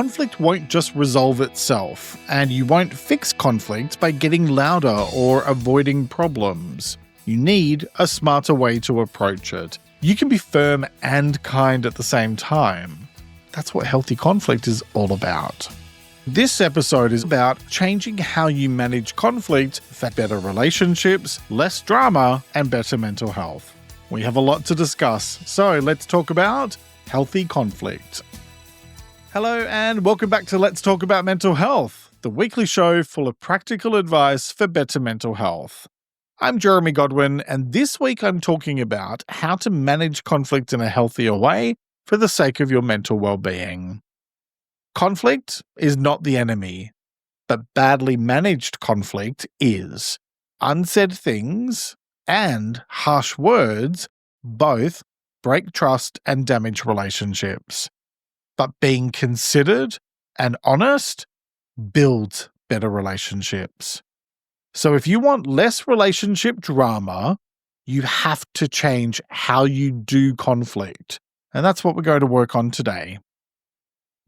conflict won't just resolve itself, and you won't fix conflict by getting louder or avoiding problems. You need a smarter way to approach it. You can be firm and kind at the same time. That's what healthy conflict is all about. This episode is about changing how you manage conflict for better relationships, less drama, and better mental health. We have a lot to discuss, so let's talk about healthy conflict. Hello and welcome back to Let's Talk About Mental Health, the weekly show full of practical advice for better mental health. I'm Jeremy Godwin, and this week I'm talking about how to manage conflict in a healthier way for the sake of your mental well-being. Conflict is not the enemy, but badly managed conflict is. Unsaid things and harsh words both break trust and damage relationships. But being considered and honest builds better relationships. So if you want less relationship drama, you have to change how you do conflict. And that's what we're going to work on today.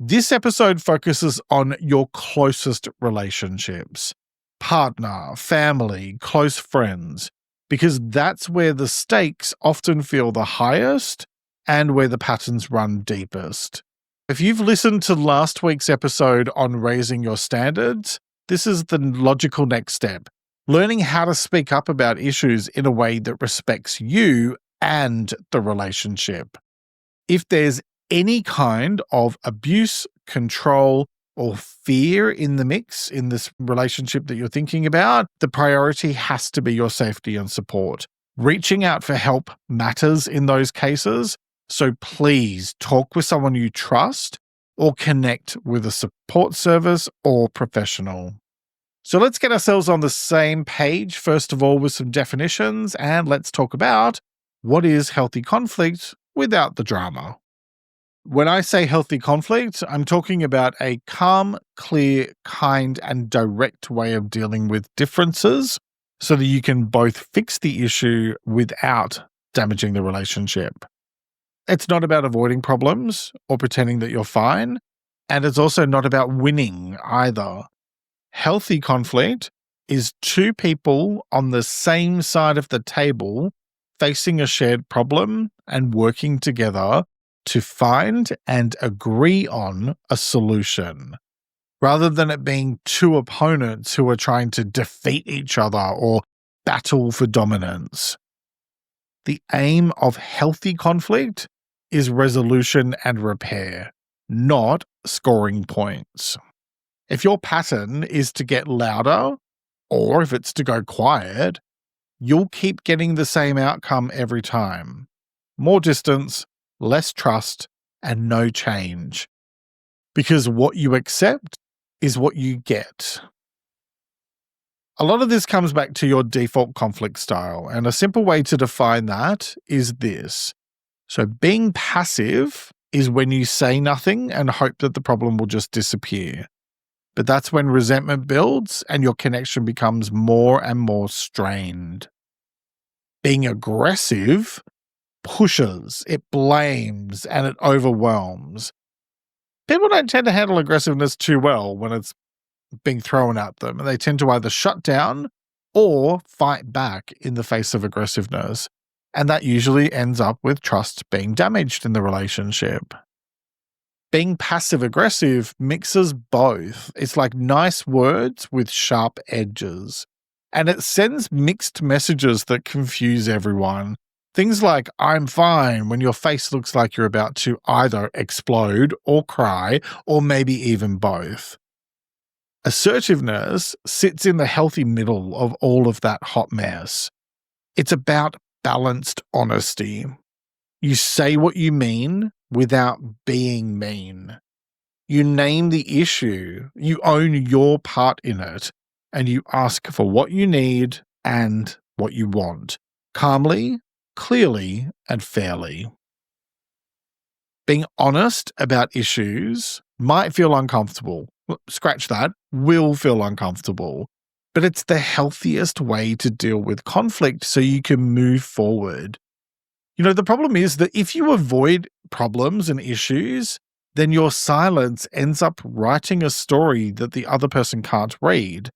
This episode focuses on your closest relationships, partner, family, close friends, because that's where the stakes often feel the highest and where the patterns run deepest. If you've listened to last week's episode on raising your standards, this is the logical next step, learning how to speak up about issues in a way that respects you and the relationship. If there's any kind of abuse, control, or fear in the mix in this relationship that you're thinking about, the priority has to be your safety and support. Reaching out for help matters in those cases, so please talk with someone you trust or connect with a support service or professional. So let's get ourselves on the same page, first of all, with some definitions, and let's talk about what is healthy conflict without the drama. When I say healthy conflict, I'm talking about a calm, clear, kind, and direct way of dealing with differences so that you can both fix the issue without damaging the relationship. It's not about avoiding problems or pretending that you're fine, and it's also not about winning either. Healthy conflict is two people on the same side of the table facing a shared problem and working together to find and agree on a solution, rather than it being two opponents who are trying to defeat each other or battle for dominance. The aim of healthy conflict is resolution and repair, not scoring points. If your pattern is to get louder, or if it's to go quiet, you'll keep getting the same outcome every time. More distance, less trust, and no change. Because what you accept is what you get. A lot of this comes back to your default conflict style, and a simple way to define that is this. So being passive is when you say nothing and hope that the problem will just disappear. But that's when resentment builds and your connection becomes more and more strained. Being aggressive pushes, it blames, and it overwhelms. People don't tend to handle aggressiveness too well when it's being thrown at them. They tend to either shut down or fight back in the face of aggressiveness. And that usually ends up with trust being damaged in the relationship. Being passive-aggressive mixes both. It's like nice words with sharp edges. And it sends mixed messages that confuse everyone. Things like, I'm fine, when your face looks like you're about to either explode or cry, or maybe even both. Assertiveness sits in the healthy middle of all of that hot mess. It's about balanced honesty. You say what you mean without being mean. You name the issue, you own your part in it, and you ask for what you need and what you want, calmly, clearly, and fairly. Being honest about issues might feel uncomfortable. Scratch that, will feel uncomfortable. But it's the healthiest way to deal with conflict so you can move forward. You know, the problem is that if you avoid problems and issues, then your silence ends up writing a story that the other person can't read.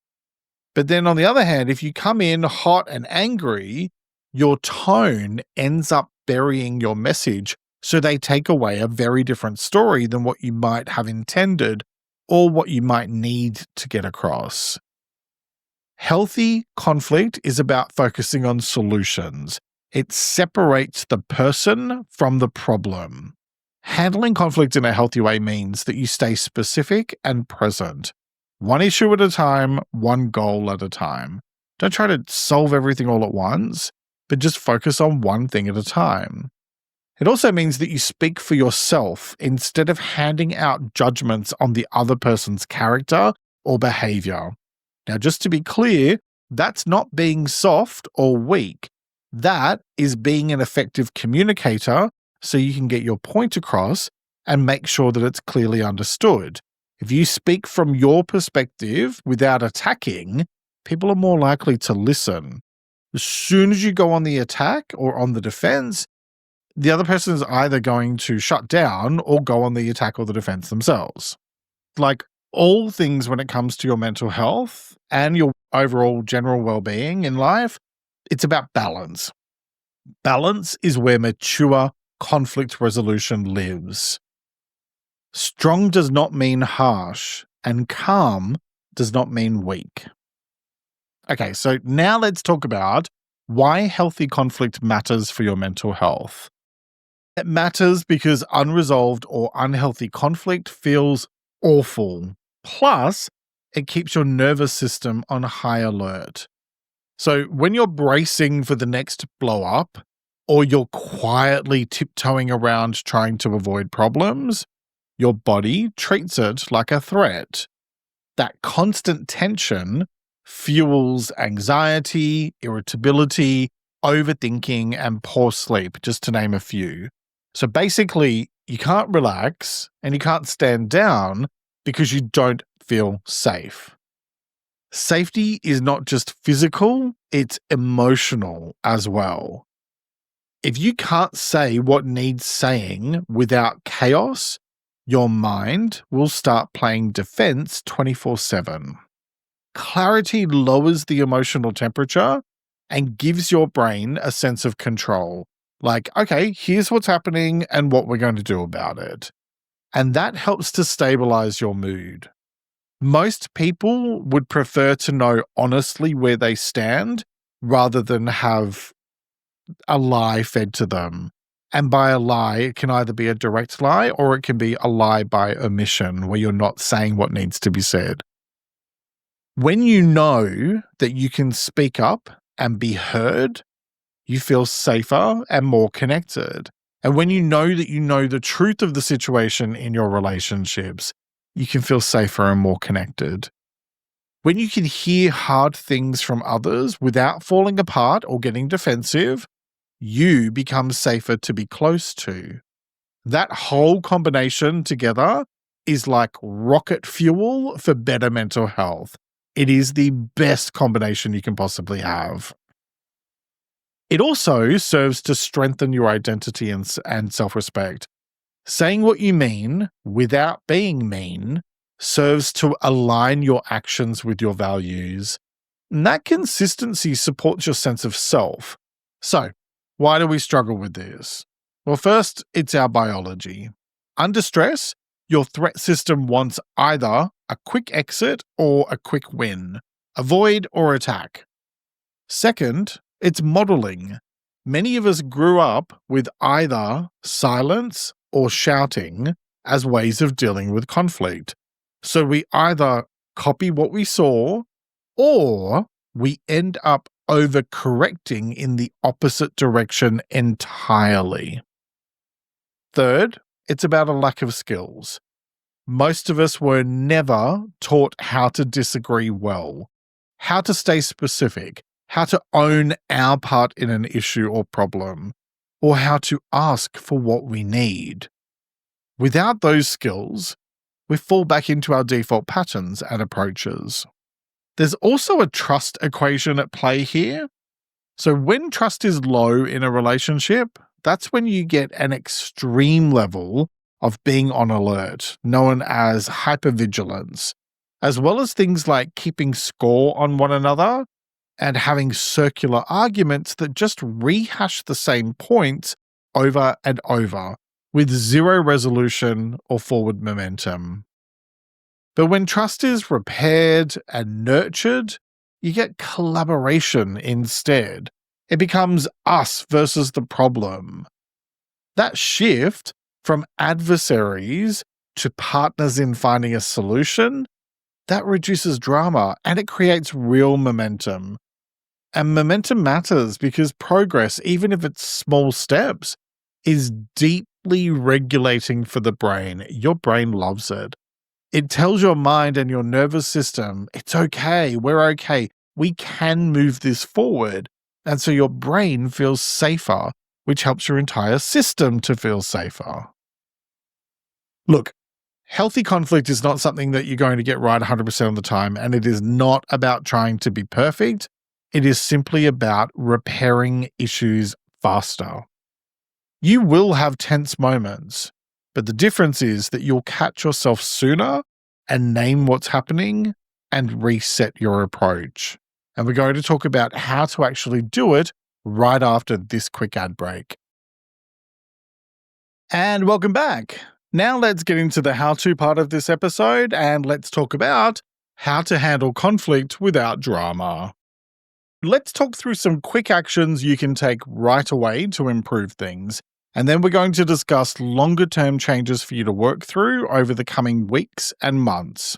But then on the other hand, if you come in hot and angry, your tone ends up burying your message. So they take away a very different story than what you might have intended or what you might need to get across. Healthy conflict is about focusing on solutions. It separates the person from the problem. Handling conflict in a healthy way means that you stay specific and present. One issue at a time, one goal at a time. Don't try to solve everything all at once, but just focus on one thing at a time. It also means that you speak for yourself instead of handing out judgments on the other person's character or behavior. Now, just to be clear, that's not being soft or weak. That is being an effective communicator so you can get your point across and make sure that it's clearly understood. If you speak from your perspective without attacking, people are more likely to listen. As soon as you go on the attack or on the defense, the other person is either going to shut down or go on the attack or the defense themselves. Like all things when it comes to your mental health and your overall general well-being in life, it's about balance. Balance is where mature conflict resolution lives. Strong does not mean harsh, and calm does not mean weak. Okay, so now let's talk about why healthy conflict matters for your mental health. It matters because unresolved or unhealthy conflict feels awful. Plus, it keeps your nervous system on high alert. So when you're bracing for the next blow up, or you're quietly tiptoeing around trying to avoid problems, your body treats it like a threat. That constant tension fuels anxiety, irritability, overthinking, and poor sleep, just to name a few. So basically, you can't relax and you can't stand down because you don't feel safe. Safety is not just physical, it's emotional as well. If you can't say what needs saying without chaos, your mind will start playing defense 24/7. Clarity lowers the emotional temperature and gives your brain a sense of control. Like, okay, here's what's happening and what we're going to do about it. And that helps to stabilize your mood. Most people would prefer to know honestly where they stand rather than have a lie fed to them. And by a lie, it can either be a direct lie or it can be a lie by omission where you're not saying what needs to be said. When you know that you can speak up and be heard, you feel safer and more connected. And when you know that you know the truth of the situation in your relationships, you can feel safer and more connected. When you can hear hard things from others without falling apart or getting defensive, you become safer to be close to. That whole combination together is like rocket fuel for better mental health. It is the best combination you can possibly have. It also serves to strengthen your identity and self-respect. Saying what you mean without being mean serves to align your actions with your values. And that consistency supports your sense of self. So, why do we struggle with this? Well, first, it's our biology. Under stress, your threat system wants either a quick exit or a quick win, avoid or attack. Second, it's modeling. Many of us grew up with either silence or shouting as ways of dealing with conflict. So we either copy what we saw or we end up overcorrecting in the opposite direction entirely. Third, it's about a lack of skills. Most of us were never taught how to disagree well, how to stay specific, how to own our part in an issue or problem, or how to ask for what we need. Without those skills, we fall back into our default patterns and approaches. There's also a trust equation at play here. So when trust is low in a relationship, that's when you get an extreme level of being on alert, known as hypervigilance, as well as things like keeping score on one another and having circular arguments that just rehash the same points over and over with zero resolution or forward momentum. But when trust is repaired and nurtured, you get collaboration instead. It becomes us versus the problem. That shift from adversaries to partners in finding a solution, that reduces drama and it creates real momentum. And momentum matters because progress, even if it's small steps, is deeply regulating for the brain. Your brain loves it. It tells your mind and your nervous system, it's okay, we're okay, we can move this forward. And so your brain feels safer, which helps your entire system to feel safer. Look, healthy conflict is not something that you're going to get right 100% of the time, and it is not about trying to be perfect. It is simply about repairing issues faster. You will have tense moments, but the difference is that you'll catch yourself sooner and name what's happening and reset your approach. And we're going to talk about how to actually do it right after this quick ad break. And welcome back. Now let's get into the how-to part of this episode and let's talk about how to handle conflict without drama. Let's talk through some quick actions you can take right away to improve things. And then we're going to discuss longer-term changes for you to work through over the coming weeks and months.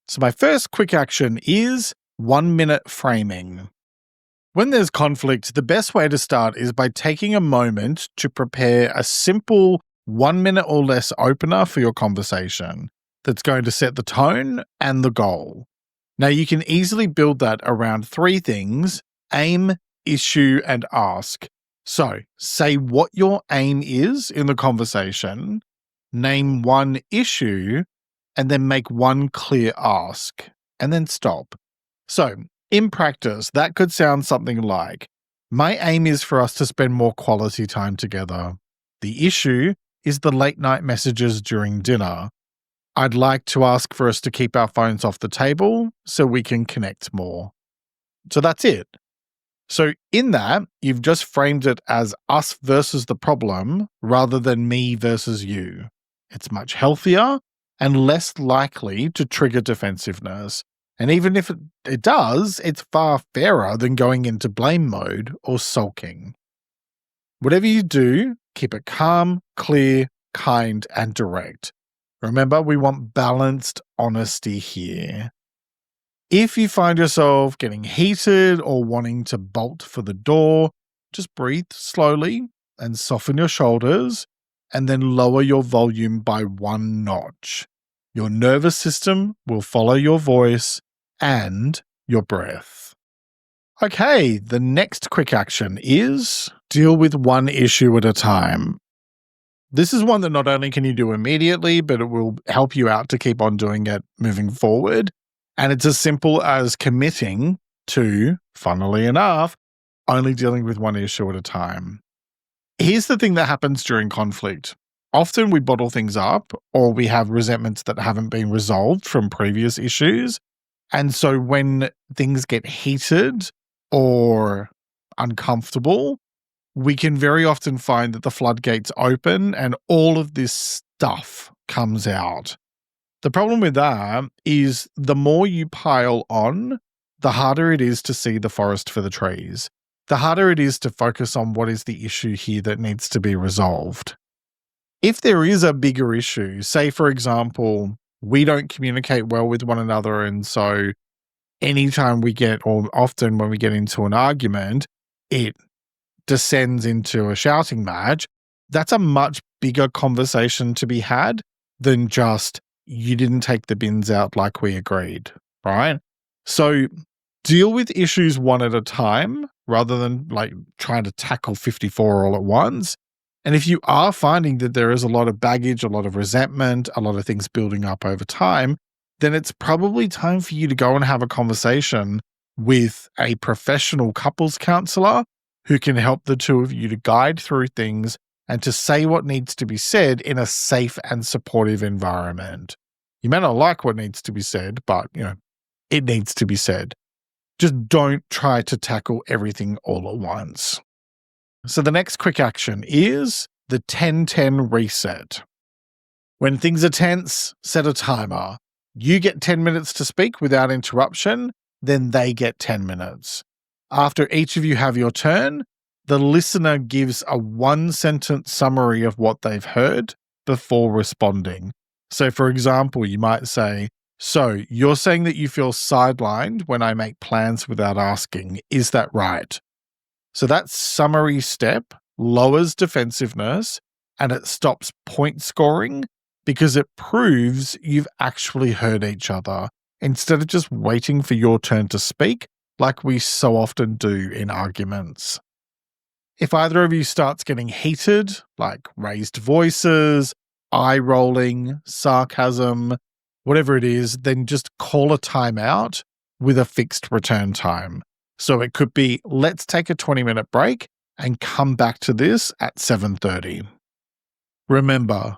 So my first quick action is 1-minute framing. When there's conflict, the best way to start is by taking a moment to prepare a simple 1-minute or less opener for your conversation that's going to set the tone and the goal. Now, you can easily build that around 3 things: aim, issue, and ask. So, say what your aim is in the conversation, name one issue, and then make one clear ask, and then stop. So, in practice, that could sound something like, my aim is for us to spend more quality time together. The issue is the late night messages during dinner. I'd like to ask for us to keep our phones off the table so we can connect more. So that's it. So in that, you've just framed it as us versus the problem rather than me versus you. It's much healthier and less likely to trigger defensiveness. And even if it does, it's far fairer than going into blame mode or sulking. Whatever you do, keep it calm, clear, kind, and direct. Remember, we want balanced honesty here. If you find yourself getting heated or wanting to bolt for the door, just breathe slowly and soften your shoulders, and then lower your volume by 1 notch. Your nervous system will follow your voice and your breath. Okay, the next quick action is deal with one issue at a time. This is one that not only can you do immediately, but it will help you out to keep on doing it moving forward. And it's as simple as committing to, funnily enough, only dealing with one issue at a time. Here's the thing that happens during conflict. Often we bottle things up, or we have resentments that haven't been resolved from previous issues. And so when things get heated or uncomfortable, we can very often find that the floodgates open and all of this stuff comes out. The problem with that is the more you pile on, the harder it is to see the forest for the trees. The harder it is to focus on what is the issue here that needs to be resolved. If there is a bigger issue, say for example, we don't communicate well with one another, and so anytime we get, or often when we get into an argument, it descends into a shouting match, that's a much bigger conversation to be had than just, you didn't take the bins out like we agreed, right? So deal with issues one at a time rather than like trying to tackle 54 all at once. And if you are finding that there is a lot of baggage, a lot of resentment, a lot of things building up over time, then it's probably time for you to go and have a conversation with a professional couples counselor who can help the two of you to guide through things and to say what needs to be said in a safe and supportive environment. You may not like what needs to be said, but, it needs to be said. Just don't try to tackle everything all at once. So the next quick action is the 10-10 reset. When things are tense, set a timer. You get 10 minutes to speak without interruption, then they get 10 minutes. After each of you have your turn, the listener gives a one-sentence summary of what they've heard before responding. So, for example, you might say, "So, you're saying that you feel sidelined when I make plans without asking. Is that right?" So that summary step lowers defensiveness and it stops point scoring because it proves you've actually heard each other instead of just waiting for your turn to speak like we so often do in arguments. If either of you starts getting heated, like raised voices, eye rolling, sarcasm, whatever it is, then just call a timeout with a fixed return time. So it could be, let's take a 20-minute break and come back to this at 7:30. Remember,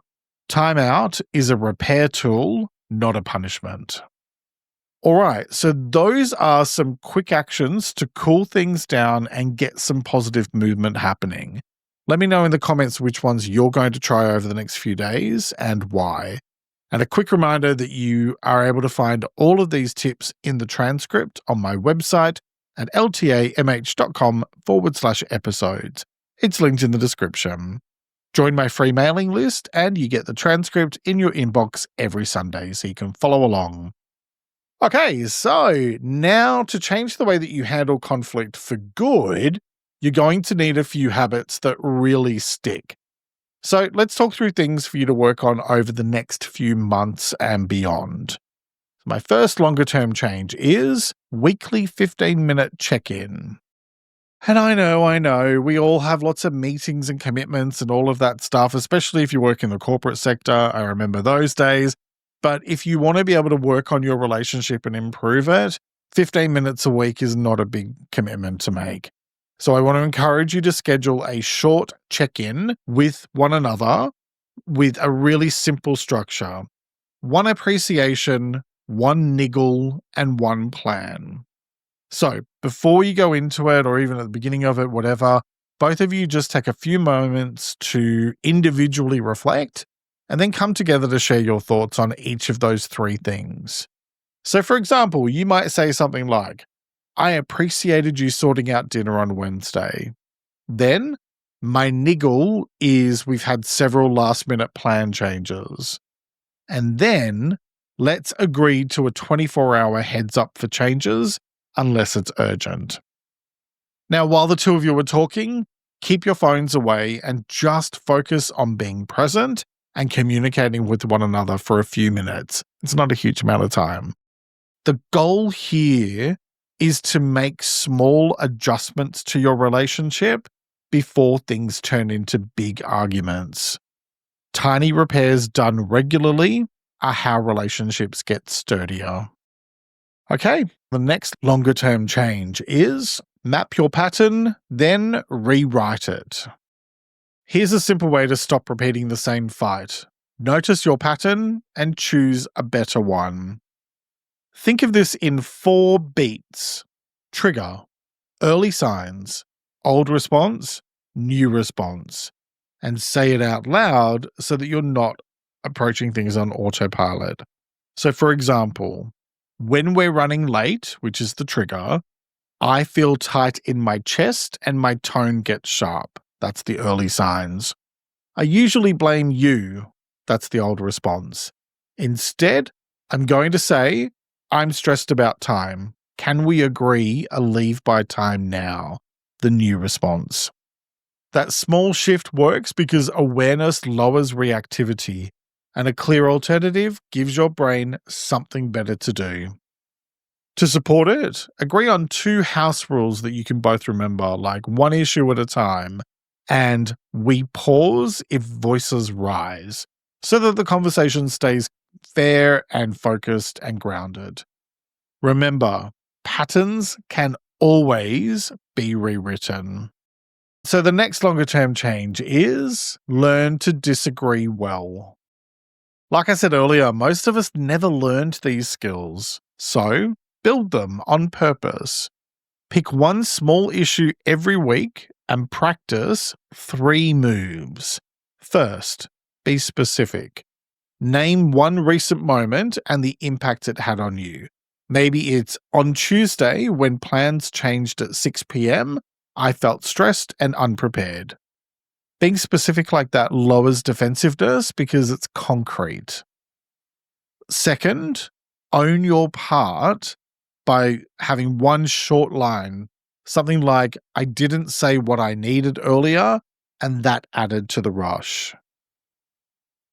timeout is a repair tool, not a punishment. All right, so those are some quick actions to cool things down and get some positive movement happening. Let me know in the comments which ones you're going to try over the next few days and why. And a quick reminder that you are able to find all of these tips in the transcript on my website at ltamh.com/episodes. It's linked in the description. Join my free mailing list and you get the transcript in your inbox every Sunday so you can follow along. Okay, so now to change the way that you handle conflict for good, you're going to need a few habits that really stick. So let's talk through things for you to work on over the next few months and beyond. My first longer term change is weekly 15-minute check-in. And I know, we all have lots of meetings and commitments and all of that stuff, especially if you work in the corporate sector. I remember those days. But if you want to be able to work on your relationship and improve it, 15 minutes a week is not a big commitment to make. So I want to encourage you to schedule a short check-in with one another with a really simple structure. One appreciation, one niggle, and one plan. So before you go into it, or even at the beginning of it, whatever, both of you just take a few moments to individually reflect and then come together to share your thoughts on each of those three things. So for example, you might say something like, "I appreciated you sorting out dinner on Wednesday." Then, "My niggle is we've had several last-minute plan changes." And then, "Let's agree to a 24-hour heads up for changes unless it's urgent." Now, while the two of you are talking, keep your phones away and just focus on being present and communicating with one another for a few minutes. It's not a huge amount of time. The goal here is to make small adjustments to your relationship before things turn into big arguments. Tiny repairs done regularly are how relationships get sturdier. Okay, the next longer term change is map your pattern, then rewrite it. Here's a simple way to stop repeating the same fight. Notice your pattern and choose a better one. Think of this in 4 beats. Trigger, early signs, old response, new response, and say it out loud so that you're not approaching things on autopilot. So for example, when we're running late, which is the trigger, I feel tight in my chest and my tone gets sharp. That's the early signs. I usually blame you. That's the old response. Instead, I'm going to say, "I'm stressed about time. Can we agree a leave by time now?" The new response. That small shift works because awareness lowers reactivity, and a clear alternative gives your brain something better to do. To support it, agree on 2 house rules that you can both remember, like one issue at a time, and we pause if voices rise, so that the conversation stays fair and focused and grounded. Remember, patterns can always be rewritten. So the next longer term change is learn to disagree well. Like I said earlier, most of us never learned these skills, so build them on purpose. Pick one small issue every week and practice 3 moves. First, be specific. Name one recent moment and the impact it had on you. Maybe it's on Tuesday when plans changed at 6 p.m. I felt stressed and unprepared. Being specific like that lowers defensiveness because it's concrete. Second, own your part by having one short line, something like, I didn't say what I needed earlier, and that added to the rush.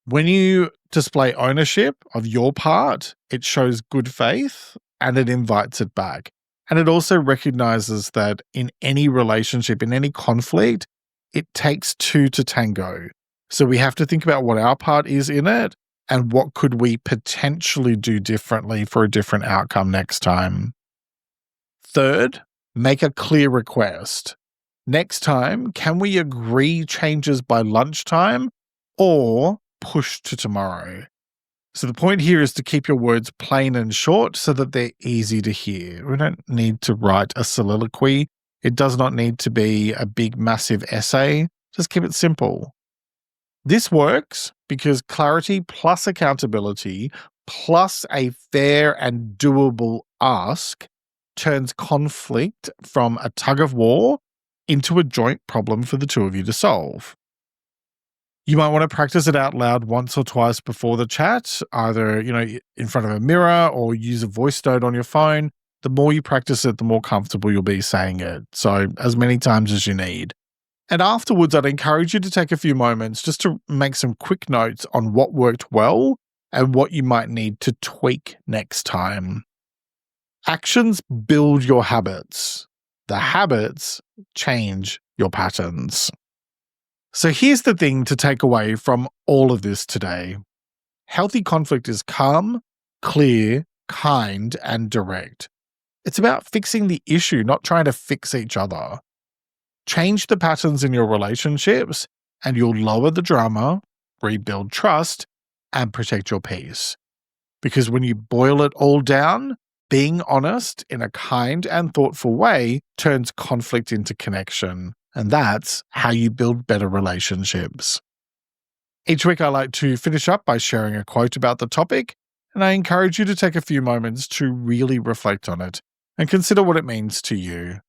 When you display ownership of your part, it shows good faith and it invites it back. And it also recognizes that in any relationship, in any conflict, it takes 2 to tango. So we have to think about what our part is in it and what could we potentially do differently for a different outcome next time. Third, make a clear request. Next time, can we agree changes by lunchtime or push to tomorrow? So the point here is to keep your words plain and short so that they're easy to hear. We don't need to write a soliloquy. It does not need to be a big, massive essay. Just keep it simple. This works because clarity plus accountability plus a fair and doable ask turns conflict from a tug of war into a joint problem for the two of you to solve. You might want to practice it out loud once or twice before the chat, either, in front of a mirror or use a voice note on your phone. The more you practice it, the more comfortable you'll be saying it. So as many times as you need. And afterwards, I'd encourage you to take a few moments just to make some quick notes on what worked well and what you might need to tweak next time. Actions build your habits. The habits change your patterns. So here's the thing to take away from all of this today. Healthy conflict is calm, clear, kind, and direct. It's about fixing the issue, not trying to fix each other. Change the patterns in your relationships, and you'll lower the drama, rebuild trust, and protect your peace. Because when you boil it all down, being honest in a kind and thoughtful way turns conflict into connection. And that's how you build better relationships. Each week I like to finish up by sharing a quote about the topic, and I encourage you to take a few moments to really reflect on it and consider what it means to you.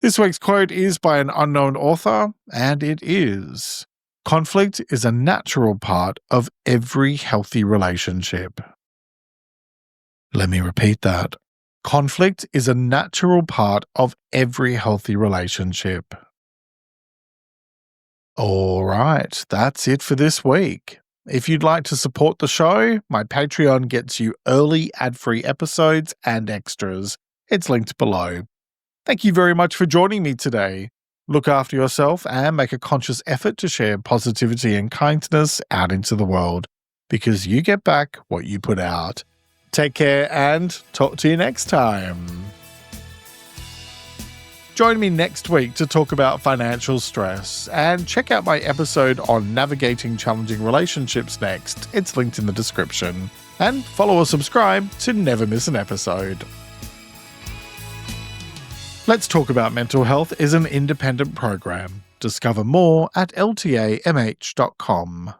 This week's quote is by an unknown author, and it is, "Conflict is a natural part of every healthy relationship." Let me repeat that. Conflict is a natural part of every healthy relationship. All right, that's it for this week. If you'd like to support the show, my Patreon gets you early ad-free episodes and extras. It's linked below. Thank you very much for joining me today. Look after yourself and make a conscious effort to share positivity and kindness out into the world, because you get back what you put out. Take care and talk to you next time. Join me next week to talk about financial stress, and check out my episode on navigating challenging relationships next. It's linked in the description. And follow or subscribe to never miss an episode. Let's Talk About Mental Health is an independent program. Discover more at ltamh.com.